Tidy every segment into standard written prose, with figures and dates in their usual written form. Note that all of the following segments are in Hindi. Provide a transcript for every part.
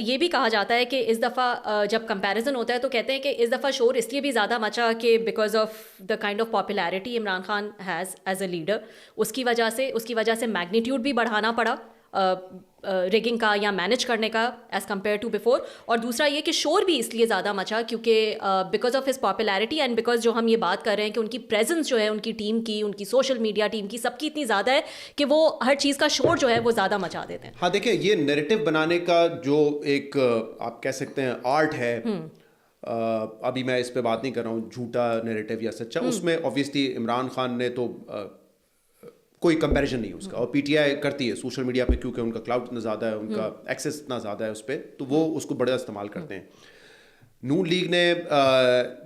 ये भी कहा जाता है कि इस दफ़ा जब कंपैरिजन होता है तो कहते हैं कि इस दफ़ा शोर इसलिए भी ज़्यादा मचा कि because of the kind of popularity Imran Khan has as a leader, उसकी वजह से मैग्नीट्यूड भी बढ़ाना पड़ा रिगिंग का या मैनेज करने का एज़ कम्पेयर टू बिफोर। और दूसरा ये कि शोर भी इसलिए ज़्यादा मचा क्योंकि because of his popularity and because जो हम ये बात कर रहे हैं कि उनकी प्रेजेंस जो है उनकी टीम की, उनकी सोशल मीडिया टीम की, सबकी इतनी ज़्यादा है कि वो हर चीज़ का शोर जो है वो ज़्यादा मचा देते हैं। हाँ देखिए, ये नैरेटिव बनाने का जो एक आप कह सकते हैं आर्ट है, अभी मैं इस पे बात नहीं कर रहा हूँ झूठा नैरेटिव या सच्चा, उसमें ऑब्वियसली इमरान खान ने तो कोई कंपैरिजन नहीं उसका, और पीटीआई करती है सोशल मीडिया पे क्योंकि उनका क्लाउड इतना ज़्यादा है, उनका एक्सेस इतना ज़्यादा है उस पर, तो वो उसको बड़ा इस्तेमाल करते हैं। नून लीग ने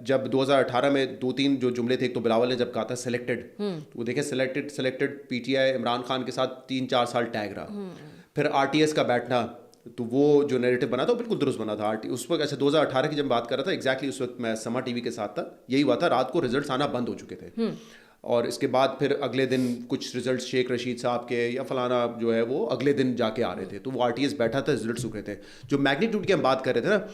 जब 2018 में 2-3 जो जुमले थे, एक तो बिलावल ने जब कहा था सिलेक्टेड, वो देखे सिलेक्टेड पीटीआई इमरान खान के साथ 3-4 साल टैग रहा। फिर आरटीएस का बैठना, तो वो जो नैरेटिव बना था वो बिल्कुल दुरुस्त बना था। उस वक्त अच्छा 2018 की जब बात कर रहा था, एग्जैक्टली उस वक्त मैं समा टीवी के साथ था, यही हुआ था, रात को रिजल्ट्स आना बंद हो चुके थे, और इसके बाद फिर अगले दिन कुछ रिजल्ट्स शेख रशीद साहब के या फलाना जो है वो अगले दिन जाके आ रहे थे, तो वो आरटीएस बैठा था, रिजल्ट्स रुक रहे थे। जो मैग्नीट्यूड की हम बात कर रहे थे ना,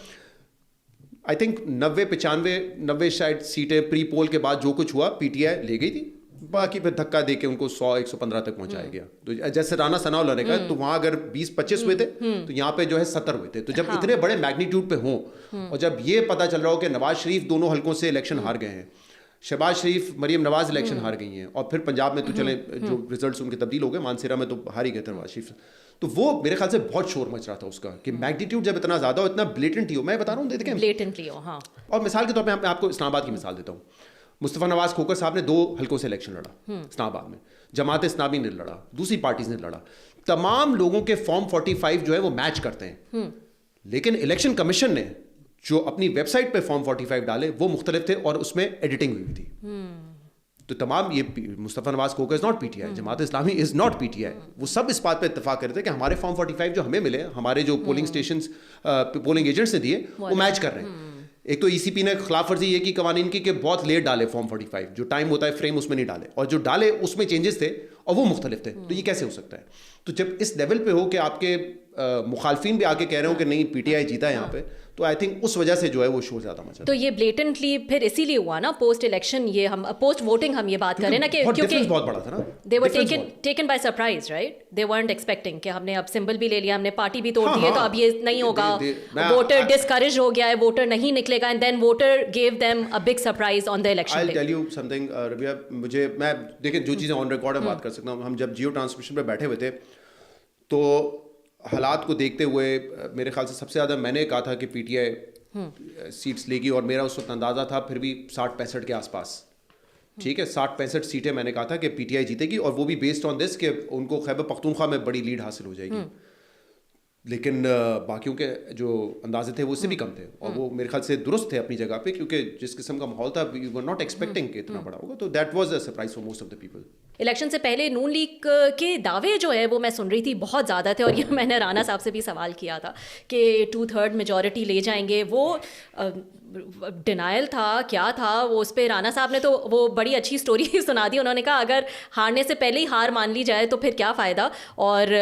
आई थिंक 90-95 शायद सीटें प्री पोल के बाद जो कुछ हुआ पीटीआई ले गई थी, बाकी फिर धक्का देके उनको 100-115 तक पहुंचाया गया। तो जैसे राना सनाउल्लाह ने कहा, तो वहां अगर 20-25 हुए थे तो यहाँ पे जो है 70 हुए थे। तो जब इतने बड़े मैग्नीट्यूड पे हों, और जब ये पता चल रहा हो कि नवाज शरीफ दोनों हलकों से इलेक्शन हार गए हैं, शहबाज शरीफ, मरीम नवाज इलेक्शन हार गई हैं, और फिर पंजाब में तो चले जो रिजल्ट्स उनके तब्दील हो गए, मानसेरा में तो हार ही गए थे नवाज शरीफ, तो वो मेरे ख्याल से बहुत शोर मच रहा था उसका कि मैग्नीट्यूड जब इतना ज़्यादा हो, इतना ब्लेटेंटली हो। मैं बता रहा हूँ, देखें ब्लेटेंटली हो, हाँ। और मिसाल के तौर पे मैं आपको इस्लामाबाद की मिसाल देता हूँ। मुस्तफ़ा नवाज खोकर साहब ने 2 हलकों से इलेक्शन लड़ा इस्लामाबाद में, जमात इस्लामी ने लड़ा, दूसरी पार्टीज ने लड़ा, तमाम लोगों के फॉर्म 45 जो है वो मैच करते हैं, लेकिन इलेक्शन कमीशन ने जो अपनी वेबसाइट पे फॉर्म 45 डाले वो मुख्तलिफ थे और उसमें एडिटिंग हुई थी। तो तमाम ये Mustafa Nawaz Khokhar is not PTI, Jamaat Islami is not PTI, वो सब इस बात पे इत्तेफाक करते थे कि हमारे फॉर्म 45 जो हमें मिले, हमारे जो पोलिंग स्टेशन पोलिंग एजेंट्स ने दिए, वो मैच कर रहे हैं। एक तो ईसीपी ने खिलाफ वर्जी ये की कवानीन की कि बहुत लेट डाले फॉर्म 45, जो टाइम होता है फ्रेम उसमें नहीं डाले, और जो डाले उसमें चेंजेस थे और वो मुख्तलिफ थे। तो ये कैसे हो सकता है? तो जब इस लेवल पे हो कि आपके मुखालफिन भी आके कह रहे हो कि नहीं पीटीआई जीता है यहाँ पे, तो आई थिंक उस वजह से जो है वो शोर ज्यादा मचा। तो ये ब्लेटेंटली फिर इसीलिए हुआ ना पोस्ट इलेक्शन, ये हम पोस्ट वोटिंग हम ये बात करें ना कि क्योंकि बहुत बड़ा था ना, they were taken by surprise, right? They weren't expecting कि हमने अब सिंबल भी ले लिया, हमने पार्टी भी तोड़ दी है, तो अब ये नहीं होगा, वोटर डिस्करेज हो गया है, वोटर नहीं निकलेगा, and then voter gave them a big surprise on the election day. I tell you something Rabia, मैं देखिए जो चीज़ें ऑन रिकॉर्ड बात कर सकता हूँ, हम जब जियो ट्रांसमिशन पे बैठे हुए थे तो हालात को देखते हुए मेरे ख्याल से सबसे ज़्यादा मैंने कहा था कि पीटीआई सीट्स लेगी, और मेरा उस वक्त अंदाज़ा था फिर भी 60-65 के आसपास, ठीक है, 60-65 सीटें मैंने कहा था कि पीटीआई जीतेगी, और वो भी बेस्ड ऑन दिस कि उनको खैबर पख्तूनख्वा में बड़ी लीड हासिल हो जाएगी। लेकिन बाकियों के जो अंदाजे थे वो उससे भी कम थे, और वो मेरे ख्याल से दुरुस्त थे अपनी जगह पे, क्योंकि जिस किस्म का माहौल था वी वर नॉट एक्सपेक्टिंग कि इतना बड़ा होगा, तो that was a surprise for most of the people. Election से पहले नून लीग के दावे जो है वो मैं सुन रही थी बहुत ज़्यादा थे, और ये मैंने राना साहब से भी सवाल किया था कि 2/3 मेजॉरिटी ले जाएंगे। वो डिनायल था, क्या था वो, उस पर राना साहब ने तो वो बड़ी अच्छी स्टोरी सुना दी। उन्होंने कहा अगर हारने से पहले ही हार मान ली जाए तो फिर क्या फ़ायदा, और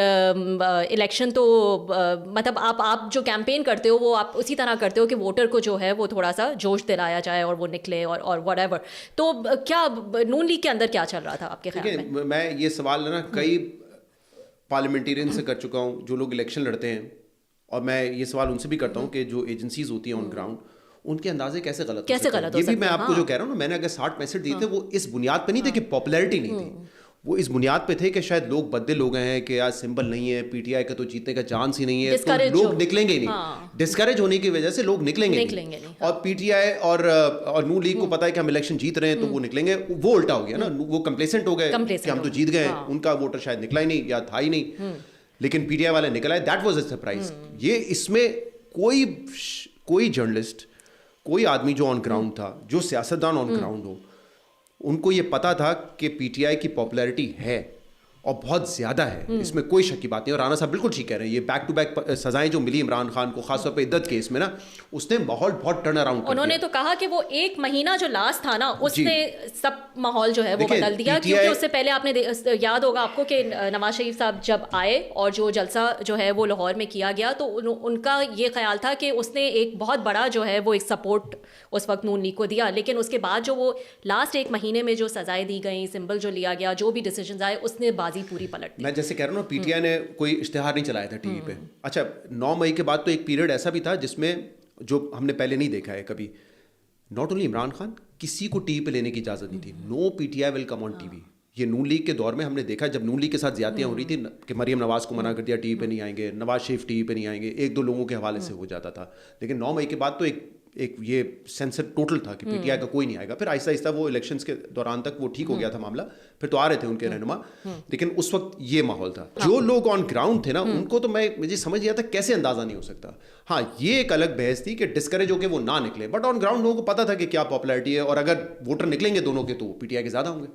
इलेक्शन तो मतलब आप जो कैंपेन करते हो वो आप उसी तरह करते हो कि वोटर को जो है वो थोड़ा सा जोश दिलाया जाए और वो निकले और व्हाटएवर। तो क्या नून लीग के अंदर क्या चल रहा था आपके ख्याल में? मैं ये सवाल ना कई पार्लियामेंटेरियन से कर चुका हूँ जो लोग इलेक्शन लड़ते हैं, और मैं ये सवाल उनसे भी करता हूँ कि जो एजेंसीज होती हैं ऑन ग्राउंड, उनके अंदाजे कैसे गलत हो सकते हैं। ये भी मैं आपको जो कह रहा हूँ ना, मैंने अगर 60-65 दिए थे वो इस बुनियाद पे नहीं थे कि पॉपुलैरिटी नहीं थी, वो इस बुनियाद पे थे कि शायद लोग बददिल हो गए हैं कि यार सिंबल नहीं है, पीटीआई का तो जीतने का चांस ही नहीं है, तो लोग निकलेंगे ही नहीं। डिस्करेज होने की वजह से लोग निकलेंगे नहीं। और पीटीआई और नून लीग को पता है कि हम इलेक्शन जीत रहे हैं तो वो निकलेंगे। वो उल्टा हो गया ना, वो कंप्लेसेंट हो गए कि हम तो जीत गए, उनका वोटर शायद निकला ही नहीं या था ही नहीं, लेकिन पीटीआई वाले निकला है। That was a surprise. ये इसमें कोई जर्नलिस्ट, कोई आदमी जो ऑन ग्राउंड था, जो सियासतदान ऑन ग्राउंड हो, उनको ये पता था कि पीटीआई की पॉपुलैरिटी है, और बहुत ज़्यादा है, इसमें कोई शक की बात नहीं। और राना साहब बिल्कुल ठीक कह रहे हैं, ये बैक टू बैक सजाएं जो मिली इमरान खान को, खासतौर पे इद्दत केस में ना, उसने माहौल बहुत टर्न अराउंड कर दिया। उन्होंने तो कहा कि वो एक महीना जो लास्ट था ना, उसने सब माहौल जो है वो बदल दिया। क्योंकि उससे पहले आपने याद होगा आपको कि नवाज शरीफ साहब जब आए और जो जलसा जो है वो लाहौर में किया गया, तो उनका ये ख्याल था कि उसने एक बहुत बड़ा जो है वो एक सपोर्ट उस वक्त नून लीग को दिया। लेकिन उसके बाद जो वो लास्ट एक महीने में जो सजाएं दी गई, सिंबल जो लिया गया, जो भी डिसीजन आए, उसने बाजी पूरी पलट दी। मैं जैसे कह रहा हूँ ना, पीटीआई ने कोई इश्तिहार नहीं चलाया था टीवी पे। अच्छा, 9 मई के बाद तो एक पीरियड ऐसा भी था जिसमें, जो हमने पहले नहीं देखा है कभी, नॉट ओनली इमरान खान, किसी को टीवी पे लेने की इजाज़त नहीं थी। No PTI will come on TV. ये नून लीग के दौर में हमने देखा, जब नून लीग के साथ ज्यादतियां हो रही थी कि मरीम नवाज को मना कर दिया, टीवी पे नहीं आएंगे, नवाज शरीफ टीवी पे नहीं आएंगे, एक दो लोगों के हवाले से हो जाता था। लेकिन 9 मई के बाद तो एक ये सेंसर टोटल था कि पीटीआई का कोई नहीं आएगा। फिर आहिस्ता आहिस्ता वो इलेक्शंस के दौरान तक वो ठीक हो गया था मामला, फिर तो आ रहे थे उनके रहनुमा। लेकिन उस वक्त ये माहौल था। जो लोग ऑन ग्राउंड थे ना, उनको तो मुझे समझ नहीं आता कैसे अंदाजा नहीं हो सकता। हाँ, ये एक अलग बहस थी कि डिस्करेज होकर वो ना निकले, बट ऑन ग्राउंड लोगों को पता था कि क्या पॉपुलैरिटी है, और अगर वोटर निकलेंगे दोनों के तो पीटीआई के ज्यादा होंगे।